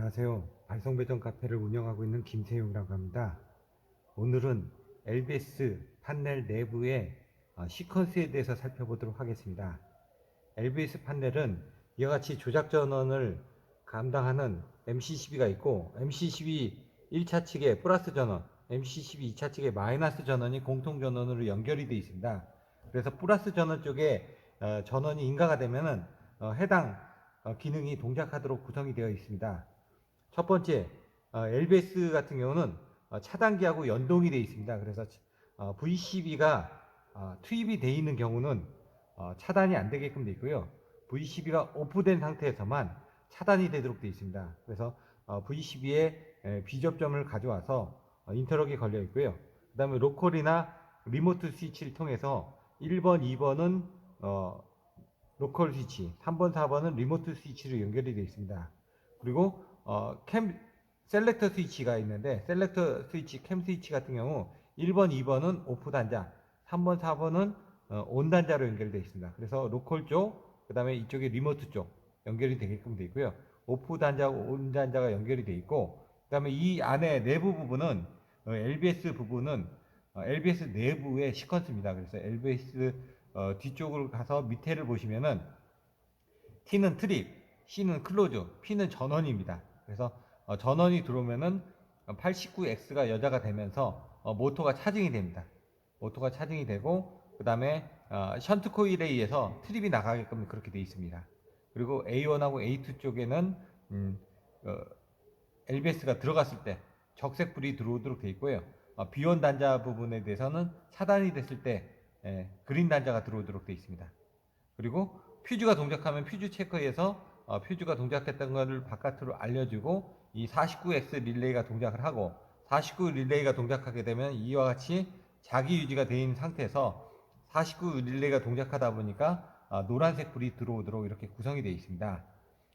안녕하세요. 발송배정 카페를 운영하고 있는 김세용이라고 합니다. 오늘은 LBS 판넬 내부의 시퀀스에 대해서 살펴보도록 하겠습니다. LBS 판넬은 이와 같이 조작 전원을 감당하는 MC12가 있고, MC12 1차 측에 플러스 전원, MC12 2차 측에 마이너스 전원이 공통 전원으로 연결이 되어 있습니다. 그래서 플러스 전원 쪽에 전원이 인가가 되면은 해당 기능이 동작하도록 구성이 되어 있습니다. 첫 번째, LBS 같은 경우는 차단기하고 연동이 되어 있습니다. 그래서 VCB가 투입이 되어 있는 경우는 차단이 안 되게끔 되어 있고요. VCB가 오프된 상태에서만 차단이 되도록 되어 있습니다. 그래서 VCB에 비접점을 가져와서 인터럭이 걸려 있고요. 그 다음에 로컬이나 리모트 스위치를 통해서 1번, 2번은 로컬 스위치, 3번, 4번은 리모트 스위치로 연결이 되어 있습니다. 그리고 셀렉터 스위치가 있는데, 셀렉터 스위치, 캠 스위치 같은 경우 1번, 2번은 오프 단자, 3번, 4번은 온 단자로 연결되어 있습니다. 그래서 로컬 쪽, 그 다음에 이쪽에 리모트 쪽 연결이 되게끔 되어 있고요. 오프 단자하고 온 단자가 연결이 되어 있고, 그 다음에 이 안에 내부 부분은 LBS 부분은 LBS 내부의 시퀀스입니다. 그래서 LBS 뒤쪽으로 가서 밑에를 보시면은 T는 트립, C는 클로즈, P는 전원입니다. 그래서 전원이 들어오면은 89X가 여자가 되면서 모터가 차징이 됩니다. 모터가 차징이 되고, 그 다음에 션트 코일에 의해서 트립이 나가게끔 그렇게 되어 있습니다. 그리고 A1하고 A2 쪽에는 LBS가 들어갔을 때 적색 불이 들어오도록 되어 있고요. B1 단자 부분에 대해서는 차단이 됐을 때 그린 단자가 들어오도록 되어 있습니다. 그리고 퓨즈가 동작하면 퓨즈 체커에서 퓨즈가 동작했던 것을 바깥으로 알려주고, 이 49X 릴레이가 동작을 하고, 49 릴레이가 동작하게 되면 이와 같이 자기 유지가 되어 있는 상태에서 49 릴레이가 동작하다 보니까 노란색 불이 들어오도록 이렇게 구성이 되어 있습니다.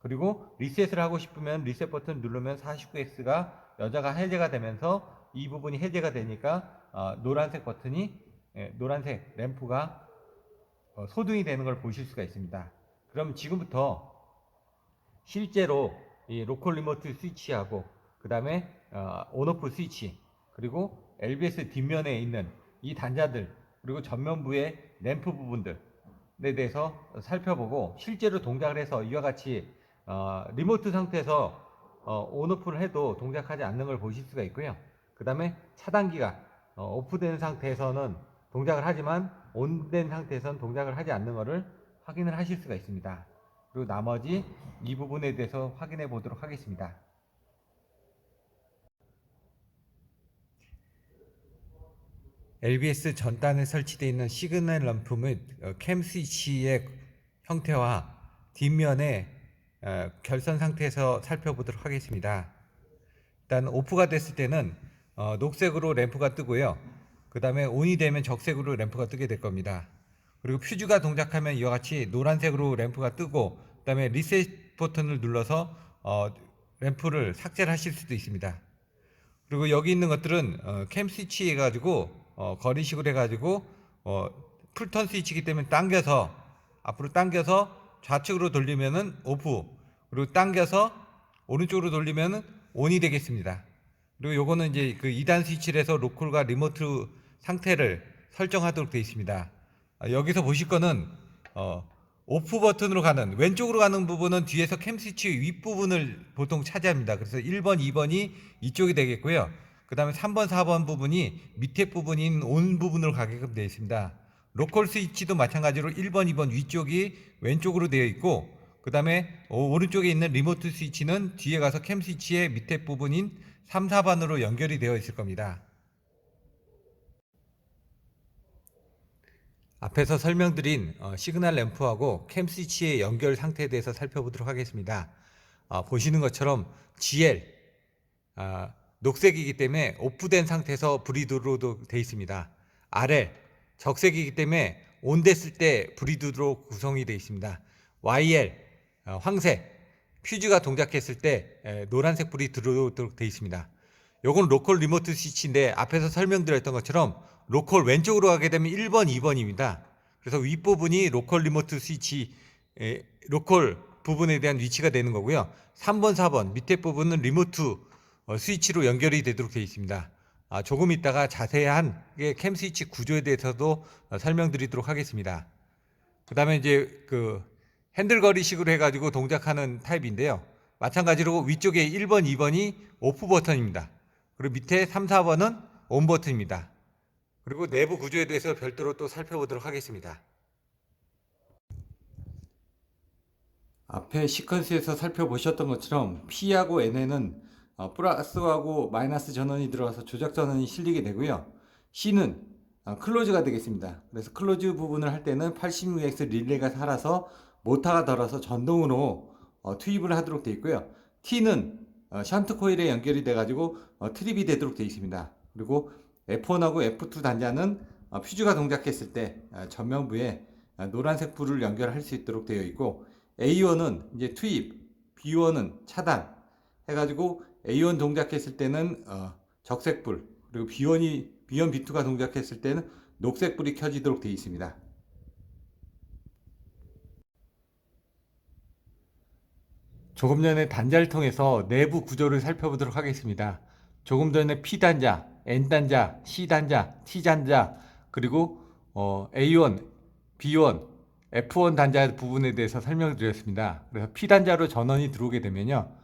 그리고 리셋을 하고 싶으면 리셋 버튼 누르면 49X가 여자가 해제가 되면서 이 부분이 해제가 되니까 노란색 버튼이 노란색 램프가 소등이 되는 걸 보실 수가 있습니다. 그럼 지금부터 실제로 이 로컬 리모트 스위치하고, 그 다음에 온오프 스위치, 그리고 LBS 뒷면에 있는 이 단자들, 그리고 전면부의 램프 부분들에 대해서 살펴보고, 실제로 동작을 해서 이와 같이 리모트 상태에서 온오프를 해도 동작하지 않는 걸 보실 수가 있고요. 그 다음에 차단기가 오프된 상태에서는 동작을 하지만 온된 상태에서는 동작을 하지 않는 것을 확인을 하실 수가 있습니다. 그리고 나머지 이 부분에 대해서 확인해 보도록 하겠습니다. LBS 전단에 설치되어 있는 시그널 램프 및 캠 스위치의 형태와 뒷면의 결선 상태에서 살펴보도록 하겠습니다. 일단 오프가 됐을 때는 녹색으로 램프가 뜨고요. 그 다음에 온이 되면 적색으로 램프가 뜨게 될 겁니다. 그리고 퓨즈가 동작하면 이와 같이 노란색으로 램프가 뜨고, 그 다음에 리셋 버튼을 눌러서 램프를 삭제를 하실 수도 있습니다. 그리고 여기 있는 것들은 캠 스위치 해가지고 거리식으로 해가지고 풀턴 스위치이기 때문에 당겨서 앞으로 당겨서 좌측으로 돌리면은 오프, 그리고 당겨서 오른쪽으로 돌리면은 온이 되겠습니다. 그리고 요거는 이제 그 2단 스위치를 해서 로컬과 리모트 상태를 설정하도록 되어 있습니다. 여기서 보실 거는 오프 버튼으로 가는, 왼쪽으로 가는 부분은 뒤에서 캠 스위치 윗부분을 보통 차지합니다. 그래서 1번, 2번이 이쪽이 되겠고요. 그 다음에 3번, 4번 부분이 밑에 부분인 온 부분으로 가게끔 되어 있습니다. 로컬 스위치도 마찬가지로 1번, 2번 위쪽이 왼쪽으로 되어 있고, 그 다음에 오른쪽에 있는 리모트 스위치는 뒤에 가서 캠 스위치의 밑에 부분인 3, 4번으로 연결이 되어 있을 겁니다. 앞에서 설명드린 시그널 램프하고 캠 스위치의 연결 상태에 대해서 살펴보도록 하겠습니다. 보시는 것처럼 GL 녹색이기 때문에 오프된 상태에서 불이 들어오도록 되어 있습니다. RL 적색이기 때문에 온 됐을 때 불이 들어오도록 구성이 되어 있습니다. YL 황색 퓨즈가 동작했을 때 노란색 불이 들어오도록 되어 있습니다. 요건 로컬 리모트 스위치인데, 앞에서 설명드렸던 것처럼 로컬 왼쪽으로 가게 되면 1번, 2번입니다. 그래서 윗부분이 로컬 리모트 스위치, 로컬 부분에 대한 위치가 되는 거고요. 3번, 4번 밑에 부분은 리모트 스위치로 연결이 되도록 되어 있습니다. 조금 있다가 자세한 캠 스위치 구조에 대해서도 설명드리도록 하겠습니다. 그 다음에 이제 그 핸들거리식으로 해가지고 동작하는 타입인데요. 마찬가지로 위쪽에 1번, 2번이 오프 버튼입니다. 그리고 밑에 3, 4번은 온 버튼입니다. 그리고 내부 구조에 대해서 별도로 또 살펴보도록 하겠습니다. 앞에 시퀀스에서 살펴보셨던 것처럼 P하고 N에는 플러스하고 마이너스 전원이 들어가서 조작 전원이 실리게 되고요. C는 클로즈가 되겠습니다. 그래서 클로즈 부분을 할 때는 86X 릴레이가 살아서 모터가 덜어서 전동으로 투입을 하도록 되어 있고요. T는 션트 코일에 연결이 돼 가지고 트립이 되도록 되어 있습니다. 그리고 F1하고 F2 단자는 퓨즈가 동작했을 때 전면부에 노란색 불을 연결할 수 있도록 되어 있고, A1은 이제 투입, B1은 차단 해가지고 A1 동작했을 때는 적색 불, 그리고 B1, B2가 동작했을 때는 녹색 불이 켜지도록 되어 있습니다. 조금 전에 단자를 통해서 내부 구조를 살펴보도록 하겠습니다. 조금 전에 P단자, N단자, C단자, T단자, 그리고 A1, B1, F1 단자 부분에 대해서 설명드렸습니다. 그래서 P단자로 전원이 들어오게 되면요,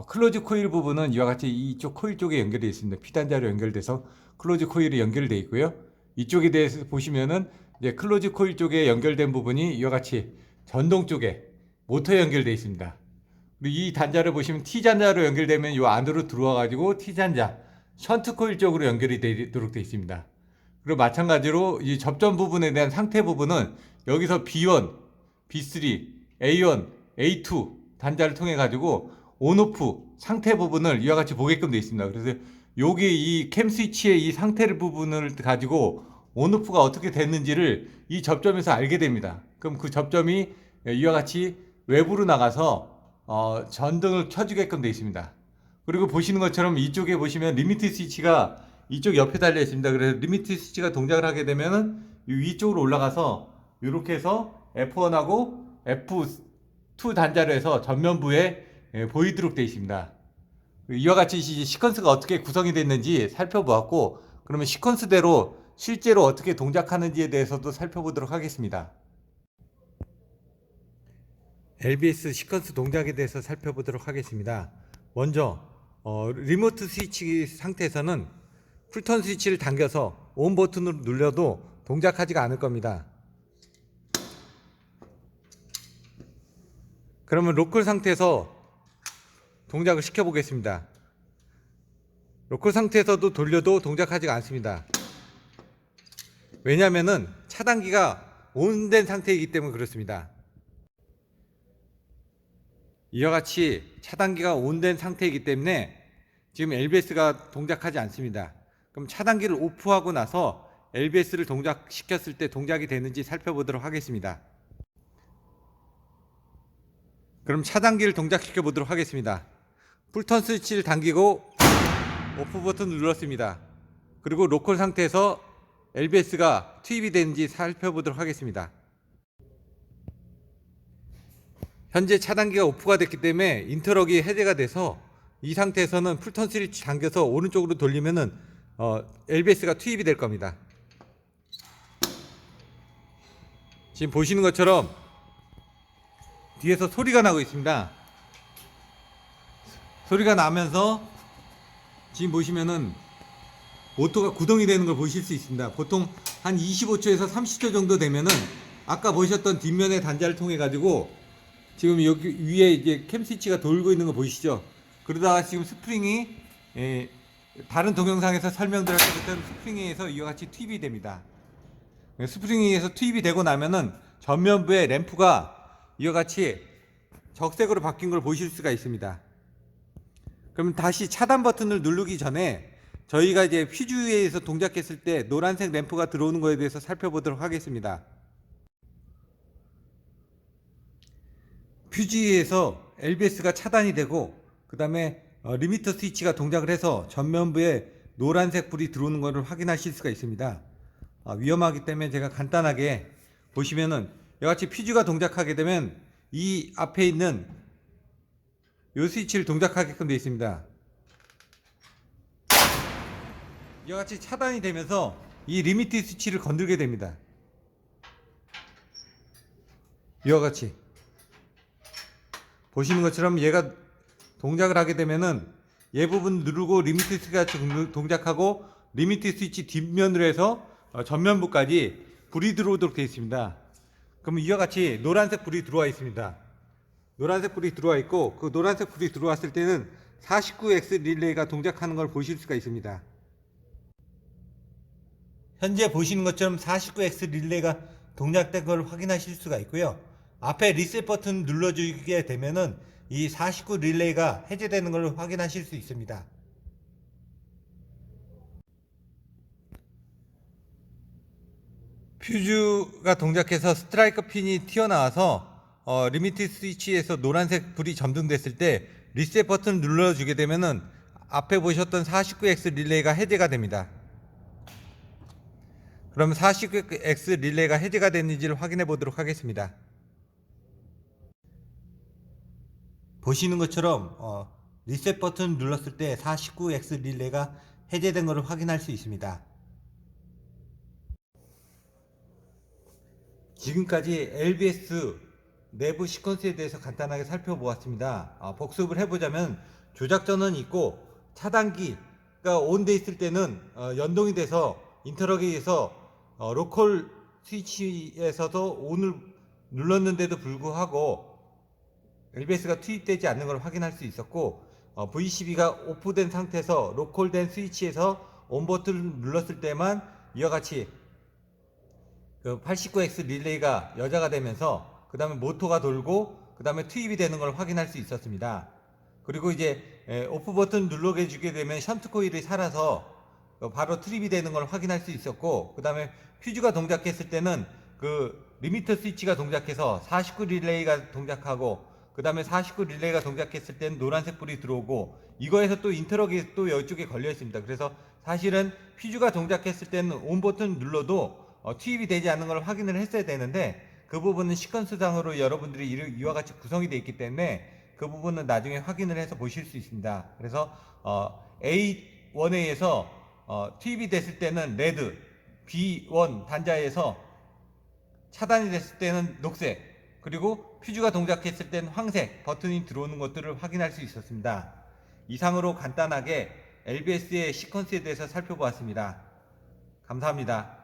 클로즈 코일 부분은 이와 같이 이쪽 코일 쪽에 연결되어 있습니다. P단자로 연결돼서 클로즈 코일이 연결되어 있고요. 이쪽에 대해서 보시면은 이제 클로즈 코일 쪽에 연결된 부분이 이와 같이 전동 쪽에 모터에 연결되어 있습니다. 그리고 이 단자를 보시면 T단자로 연결되면 이 안으로 들어와 가지고 T단자 션트 코일 쪽으로 연결이 되도록 되어 있습니다. 그리고 마찬가지로 이 접점 부분에 대한 상태 부분은 여기서 B1, B3, A1, A2 단자를 통해 가지고 온오프 상태 부분을 이와 같이 보게끔 되어 있습니다. 그래서 여기 이 캠 스위치의 이 상태 부분을 가지고 온오프가 어떻게 됐는지를 이 접점에서 알게 됩니다. 그럼 그 접점이 이와 같이 외부로 나가서 전등을 켜주게끔 되어 있습니다. 그리고 보시는 것처럼 이쪽에 보시면 리미트 스위치가 이쪽 옆에 달려 있습니다. 그래서 리미트 스위치가 동작을 하게 되면은 이 위쪽으로 올라가서 이렇게 해서 F1하고 F2 단자로 해서 전면부에 보이도록 되어 있습니다. 이와 같이 시퀀스가 어떻게 구성이 됐는지 살펴보았고, 그러면 시퀀스대로 실제로 어떻게 동작하는지에 대해서도 살펴보도록 하겠습니다. LBS 시퀀스 동작에 대해서 살펴보도록 하겠습니다. 먼저 리모트 스위치 상태에서는 풀턴 스위치를 당겨서 온 버튼을 눌러도 동작하지가 않을 겁니다. 그러면 로컬 상태에서 동작을 시켜 보겠습니다. 로컬 상태에서도 돌려도 동작하지가 않습니다. 왜냐하면 차단기가 온된 상태이기 때문에 그렇습니다. 이와 같이 차단기가 온된 상태이기 때문에 지금 LBS가 동작하지 않습니다. 그럼 차단기를 오프하고 나서 LBS를 동작시켰을 때 동작이 되는지 살펴보도록 하겠습니다. 그럼 차단기를 동작시켜 보도록 하겠습니다. 풀턴 스위치를 당기고 오프 버튼 눌렀습니다. 그리고 로컬 상태에서 LBS가 투입이 되는지 살펴보도록 하겠습니다. 현재 차단기가 오프가 됐기 때문에 인터럭이 해제가 돼서 이 상태에서는 풀턴 스위치 당겨서 오른쪽으로 돌리면은 LBS가 투입이 될 겁니다. 지금 보시는 것처럼 뒤에서 소리가 나고 있습니다. 소리가 나면서 지금 보시면은 모터가 구동이 되는 걸 보실 수 있습니다. 보통 한 25초에서 30초 정도 되면은 아까 보셨던 뒷면의 단자를 통해 가지고 지금 여기 위에 이제 캠 스위치가 돌고 있는 거 보이시죠? 그러다가 지금 스프링이 다른 동영상에서 설명드렸던 것처럼 스프링에 의해서 이와 같이 투입이 됩니다. 스프링에 의해서 투입이 되고 나면은 전면부의 램프가 이와 같이 적색으로 바뀐 걸 보실 수가 있습니다. 그럼 다시 차단 버튼을 누르기 전에 저희가 이제 퓨즈에서 동작했을 때 노란색 램프가 들어오는 것에 대해서 살펴보도록 하겠습니다. 퓨즈에서 LBS가 차단이 되고 그 다음에 리미터 스위치가 동작을 해서 전면부에 노란색 불이 들어오는 것을 확인하실 수가 있습니다. 위험하기 때문에 제가 간단하게 보시면은 이와 같이 퓨즈가 동작하게 되면 이 앞에 있는 이 스위치를 동작하게끔 되어 있습니다. 이와 같이 차단이 되면서 이 리미트 스위치를 건들게 됩니다. 이와 같이 보시는 것처럼 얘가 동작을 하게 되면은 얘 부분 누르고 리미트 스위치가 동작하고 리미트 스위치 뒷면으로 해서 전면부까지 불이 들어오도록 되어 있습니다. 그러면 이와 같이 노란색 불이 들어와 있습니다. 노란색 불이 들어와 있고 그 노란색 불이 들어왔을 때는 49X 릴레이가 동작하는 걸 보실 수가 있습니다. 현재 보시는 것처럼 49X 릴레이가 동작된 걸 확인하실 수가 있고요. 앞에 리셋 버튼 눌러주게 되면은 이 49 릴레이가 해제되는 걸 확인하실 수 있습니다. 퓨즈가 동작해서 스트라이커 핀이 튀어나와서 리미트 스위치에서 노란색 불이 점등됐을 때 리셋 버튼을 눌러주게 되면은 앞에 보셨던 49X 릴레이가 해제가 됩니다. 그럼 49X 릴레이가 해제가 됐는지를 확인해 보도록 하겠습니다. 보시는 것처럼 리셋 버튼 눌렀을 때 49X 릴레이가 해제된 것을 확인할 수 있습니다. 지금까지 LBS 내부 시퀀스에 대해서 간단하게 살펴보았습니다. 복습을 해보자면 조작전은 있고 차단기가 온돼 있을 때는 연동이 돼서 인터럭에 의해서 로컬 스위치에서도 ON을 눌렀는데도 불구하고 LBS가 투입되지 않는 걸 확인할 수 있었고 VCB가 오프된 상태에서 로컬된 스위치에서 ON 버튼을 눌렀을 때만 이와 같이 그 89X 릴레이가 여자가 되면서 그 다음에 모터가 돌고 그 다음에 투입이 되는 걸 확인할 수 있었습니다. 그리고 이제 오프 버튼 눌러게 주게 되면 션트 코일이 살아서 바로 트립이 되는 걸 확인할 수 있었고 그 다음에 퓨즈가 동작했을 때는 그 리미터 스위치가 동작해서 49 릴레이가 동작하고 그 다음에 49 릴레이가 동작했을 때는 노란색 불이 들어오고 이거에서 또 인터럭이 또 이쪽에 걸려 있습니다. 그래서 사실은 퓨즈가 동작했을 때는 온 버튼 눌러도 투입이 되지 않는 걸 확인을 했어야 되는데 그 부분은 시퀀스상으로 여러분들이 이와 같이 구성이 되어 있기 때문에 그 부분은 나중에 확인을 해서 보실 수 있습니다. 그래서 A1A에서 투입이 됐을 때는 레드, B1 단자에서 차단이 됐을 때는 녹색, 그리고 퓨즈가 동작했을 때는 황색 버튼이 들어오는 것들을 확인할 수 있었습니다. 이상으로 간단하게 LBS의 시퀀스에 대해서 살펴보았습니다. 감사합니다.